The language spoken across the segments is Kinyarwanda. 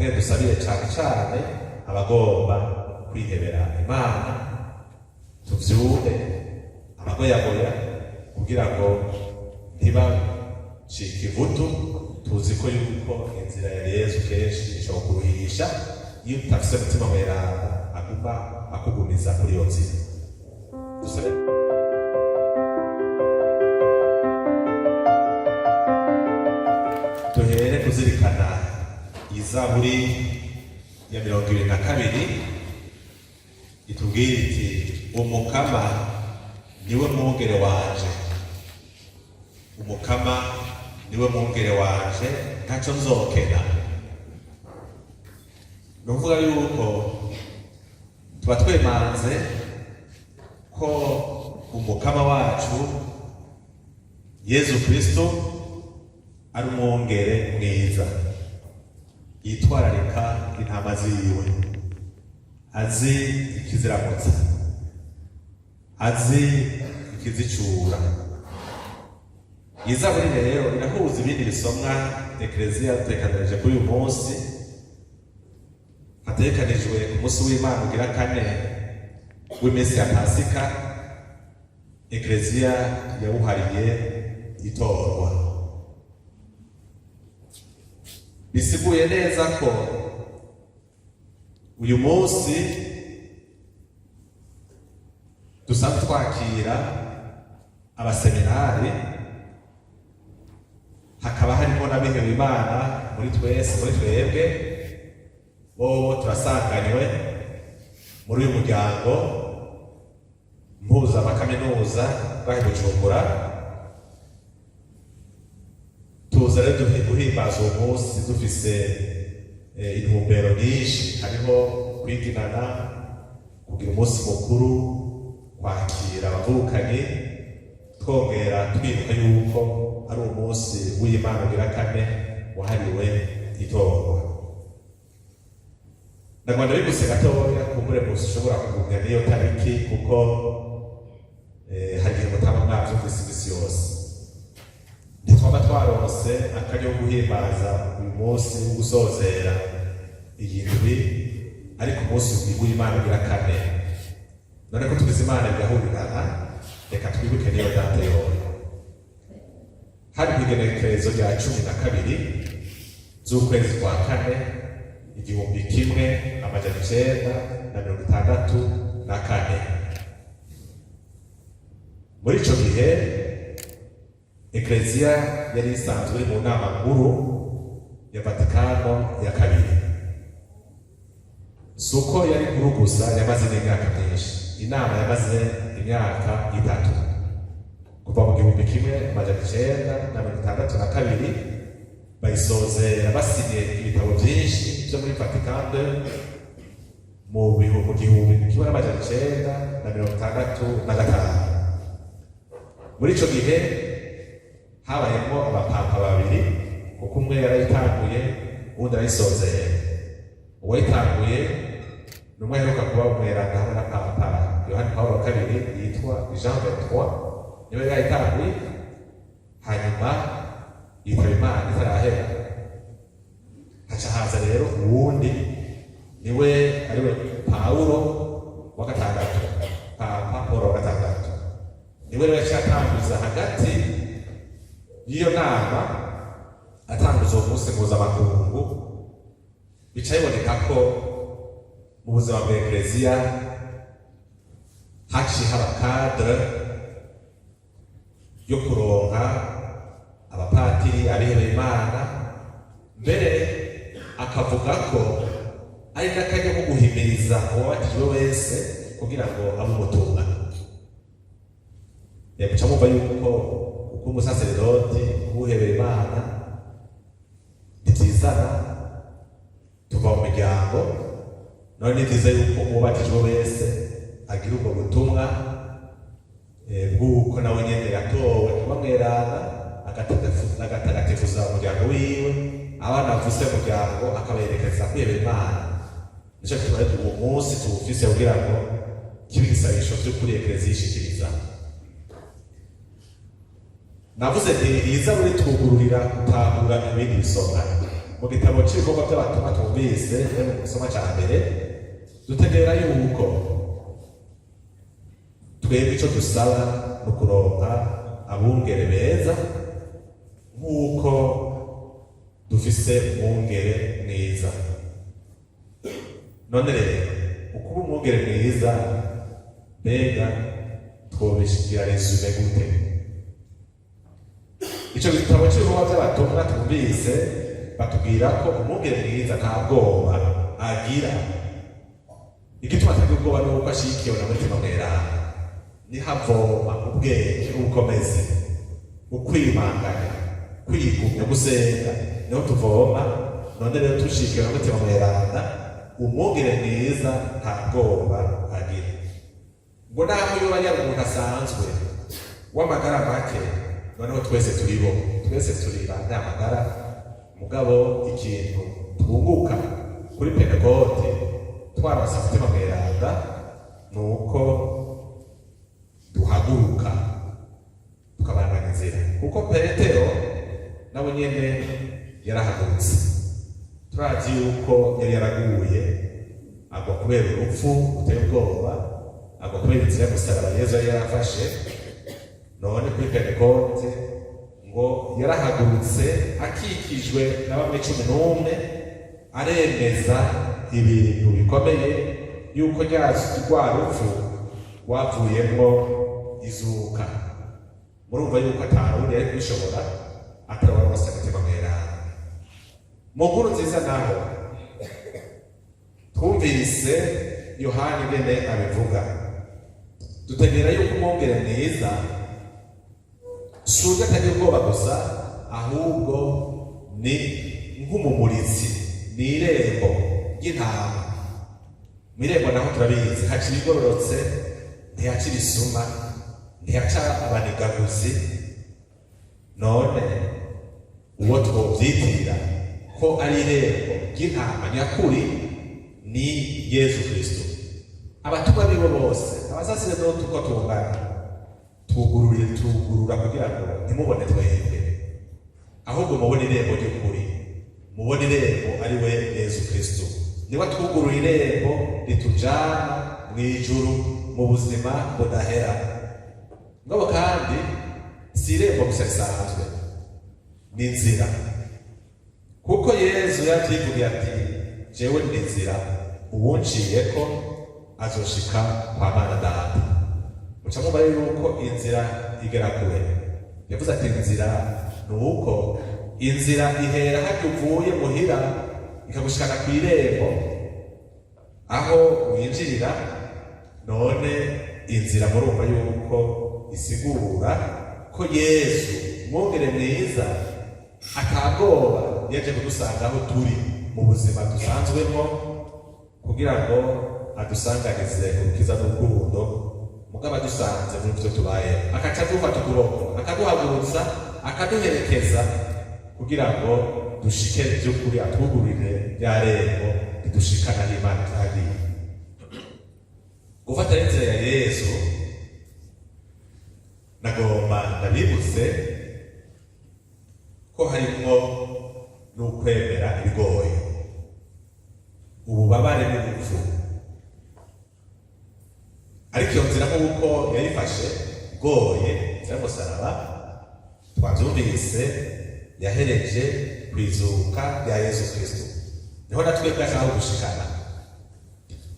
twongere dusabire cyane cyane abagomba kwihebera Imana, tuvyure abagoyagoya kugira ngo ntibacike ivutu. Tuzi ko yuko inzira ya Yesu kenshi ishobora kuruhisha iyo utafise umutima mweranda aguma akugumiza kuri iyo nzira. Dusabe tuhere kuzirikana Izaburi ya 22 itubwira iti umukama niwe mwungere wanje, umukama niwe mwungere wanje ntacyo nzokena. Nuvuga yuko tuba twemanze ko umukama wacu Yesu Kristo ari umwungere mwiza, yitwararika intama ziwe, azi ikiziramutsa, azi ikizicura. Izaburi rero irahuza ibindi bisomwa Ekleziya yatekanirije kuri uyu munsi, hatekanijwe ku munsi w'Imana ugira kane w'iminsi ya Pasika. Ekleziya yawuhariye itorwa. Bisiguye neza ko uyu munsi dusanzwe twakira abaseminari, hakaba harimo n'abihewe Imana muri twebwe bo turasanganywe muri uyu muryango mpuzamakaminuza bari Bujumbura. Tuza rero guhimbaza uwo munsi dufise intumbero nyinshi, hariho kwiginana, kugira umunsi mukuru, kwakira abavukanyi, twongera twibuka yuko ari umunsi w'Imana ugira kane wahariwe itorwa. Ndagwanda biguse gatoya kumbure munsi ushobora kugumya niyo tariki, kuko hari igihe mutaba mwavyumvise imisi yose. Ntitwaba twarose akaryo ko guhimbaza uyu munsi wo gusozera iyi ndwi, ariko umunsi w'Imana ugira kane. None ko tugize Imana igahurirana, reka twibuke niyo data yoyo. Hari kw'igenekerezo rya 12 z'ukwezi kwa kane 1964. Muri ico gihe Ekleziya yari isanzwe mu nama nkuru ya Vatikano ya kabiri. Suko yari nkuru gusa, yamaze n'imyaka myinshi. Inama yamaze imyaka 3 kuva mu 1962 bayisozera basinye ibitabo byinshi byo muri Vatikano mu 1965. Muri ico gihe habayemo abapapa babiri, kuko umwe yarayitanguye uwundi arayisozera. Uwayitanguye n'umwe aheruka kuba umweranda hamwe na Papa Yohani Pawulo wa kabiri yitwa Jean 23, niwe yayitanguye, hanyuma yitaba Imana itarahera. Haca haza rero uwundi, niwe ariwe Pawulo wa gatandatu, Papa Pawulo wa gatandatu. Niwe rero yatanguza hagati y'iyo nama, atanguza uwo munsi mpuzamakungu. Bica biboneka ko mu buzima bwa Ekleziya haciye haba cadre yo kuronka abapatiri abihebeye Imana, mbere akavuga ko ari n'akaryo ko guhimiriza uwabatijwe wese kugira ngo abe umutumwa. Muca mumva yuko uko umusaseredoti uhebeye Imana ntivyizana, tuva mu miryango. None ni vyiza yuko uwabatijwe wese agira ubwo butumwa bw'uko nawe nyene yatowe kuba mweranda, agatagatifuza umuryango wiwe, abana bavuse umuryango akaberekeza kwihebera Imana. Nico gituma rero uwo munsi tuwufise kugira ngo kibe igisabisho vy'ukuri Ekleziya ishikiriza. Navuze nti iza buri twugururira gutahura ibindi bisomwa. mu gitabo cy'ibikorwa by'abatumwa twumvise mu gisoma cya mbere dutegera yuko twebwe icyo dusaba ni ukuronka abungere beza nk'uko dufise umwungere mwiza. None rero ukuba umwungere mwiza mbega twobishigira resume gute? Icyo gitabo cy'ibikorwa by'abatumwa twumvise batubwira ko umwungere mwiza nta bwoba agira. Igituma atagira ubwoba ni uko ashigikiwe na mutima mweranda, nihavoma ubwenge n'ubukomezi, ukwimanganya, kwigumya, gusenga, niho tuvoma. None rero tushikiwe na mutima mweranda, umwungere mwiza nta bwoba agira. Ngo naho yoba yari umuntu asanzwe w'amagara make, noneho twese turibo, twese turi banyamagara, mugabo ikintu twunguka kuri Pentekote twaronse mutima mweranda nuko duhaguruka tukabandanya inzira, kuko Petero nawe nyene yarahagurutse. Turazi yuko yari yaraguye agwa kubera urupfu ruteye ubwoba, agwa kubera inzira y'umusaraba Yesu yari yarafashe. None kuri Pentekote ngo yarahagurutse akikijwe na bamwe 11 aremeza ibintu bikomeye yuko rwa rupfu rwavuyemo izuka. Murumva yuko atawundi yari kubishobora atawarose mutima mweranda. Mu nkuru nziza naho twumvise Yohani ingene abivuga, dutegera yuko umwungere mwiza suga atagira ubwoba gusa, ahubwo ni nk'umumuritsi, ni irembo ry'intama. Mu irembo naho turabizi haca ibigororotse, ntihaca ibisuma, ntihaca abanigaguzi. None uwo twovyitirira ko ari irembo ry'intama nyakuri ni Yesu Kristo. Abatumwa bibo bose, abasaserdoti uko tungana, tugurura kugira ngo ntimubone twebwe, ahubwo mubone irembo ry'ukuri, mubone irembo ari we Yesu Kristo. Niba twugurura irembo ritujana mu ijuru, mu buzima budahera. Ngabo kandi si irembo gusa risanzwe, ni inzira, kuko Yesu yatwivugiye ati jewe ndi inzira, uwunciyeko azoshika kwa Mana Data. Muca mwumva yuko inzira igera kure. Yavuze ati inzira ni uko inzira ihera harya uvuye muhira ikagushikana ku irembo aho winjirira. None inzira murumva yuko isigura ko Yesu umwungere mwiza atabwoba yaje kudusanga aho turi mu buzima dusanzwemo, kugira ngo adusanganize urukiza n'urukundo. Mugabo adusanze muri byo tubaye, akaca adufata ukuboko, akaduhagurutsa, akaduherekeza kugira ngo dushike by'ukuri, atwugurire rya rembo ridushikana n'Imana twagiye. Gufata inzira ya Yesu nagomba ndabibutse ko harimwo n'ukwemera ibigoye, ububabare n'urupfu. Ariko iyo nzira nk'uko yayifashe igoye y'umusaraba twabyumvise yahereje ku izuka rya Yesu Kristo. Niho natwe twashaka gushikana,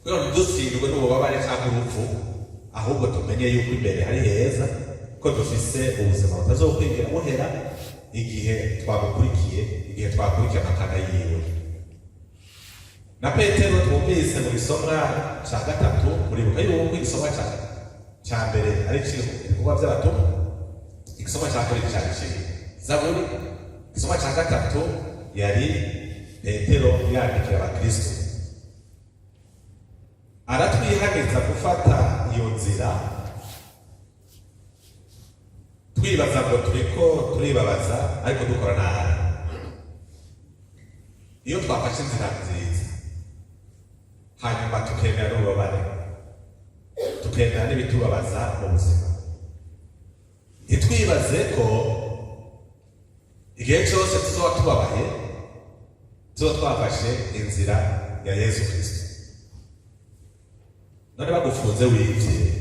kugira ngo dutsindwe n'ububabare cyangwa urupfu, ahubwo tumenye yuko imbere hari heza, ko dufise ubuzima butazokwigira buhera igihe twamukurikiye, igihe twakurikiye amakana yiwe. Na Petero twumvise mu gisomwa cya gatatu, muribuka yuko igisomwa cya mbere ari ibikorwa by'abatumwa, igisomwa cya kabiri cyari Zaburi, igisomwa cya gatatu yari Petero yandikira abakristo. Aratwihaniza gufata iyo nzira, twibaza ngo turiko turibabaza ariko dukora nabi. Iyo twafashe inzira nziza hanyuma tukemera n'ububabare, tukemera n'ibitubabaza mu buzima, ntitwibaze ko igihe cyose tuzoba tubabaye tuba twafashe inzira ya Yesu Kristo. None bagufunze wivye,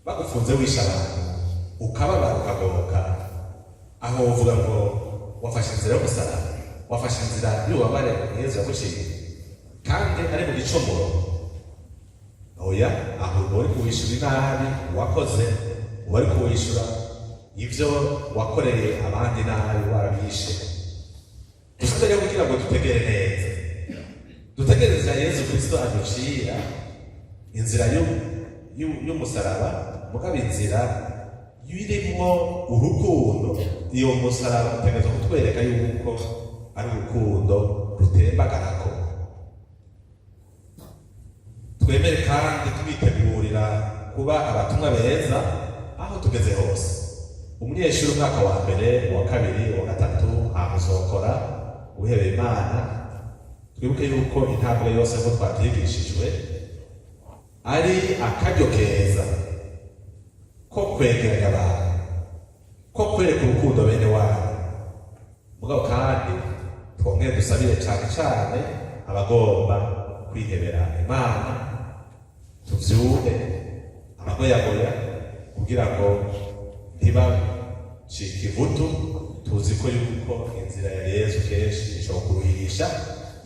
bagufunze wisha abantu, ukababara ukagoboka, aho uvuga ngo wafashe inzira y'umusaraba, wafashe inzira y'ububabare Yesu yaguciye, kandi ari mu gicumuro. Oya, aho uri kuwishura inabi wakoze, uri kuwishura ivyo wakoreye abandi nabi warabishe. Dushobora kugira ngo dutegere neza, dutegereza Yesu Kristo aducira inzira y'umusaraba, mugabo inzira yirimo urukundo. Iyo musaraba utegereza kutwereka yuko ari urukundo rutembagarako. Twemere kandi twitegurira kuba abatumwa beza aho tugeze hose. Umunyeshuri umwaka wa mbere, uwa kabiri, uwa gatatu amuzokora uhebeye Imana. Twibuke yuko intambwe yose ngo twabyigishijwe ari akaryo keza ko kwegeranya abantu, ko kwereka urukundo bene wabo. Mugabo kandi twongere dusabire cyane cyane abagomba kwihebera Imana, tuvyuhe abagoyagoya kugira ngo ntibacike ivutu. Tuzi ko yuko inzira ya Yesu kenshi ishobora kuruhisha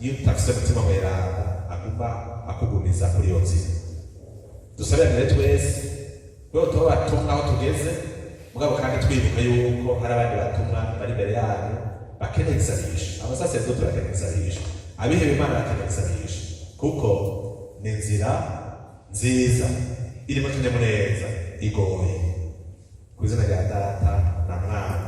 iyo utafise umutima mweranda aguma akugumiza kuri iyo nzira. Dusabire twese ko tuba batumwa aho tugeze, mugabo kandi twibuka yuko hari abandi batumwa bari imbere yanyu bakeneye isabisho. Abasaseredoti bakeneye isabisho, abihebeye Imana bakeneye isabisho, kuko ni inzira nziza irimo akanyamuneza igoye. Ku izina rya Data na Mwana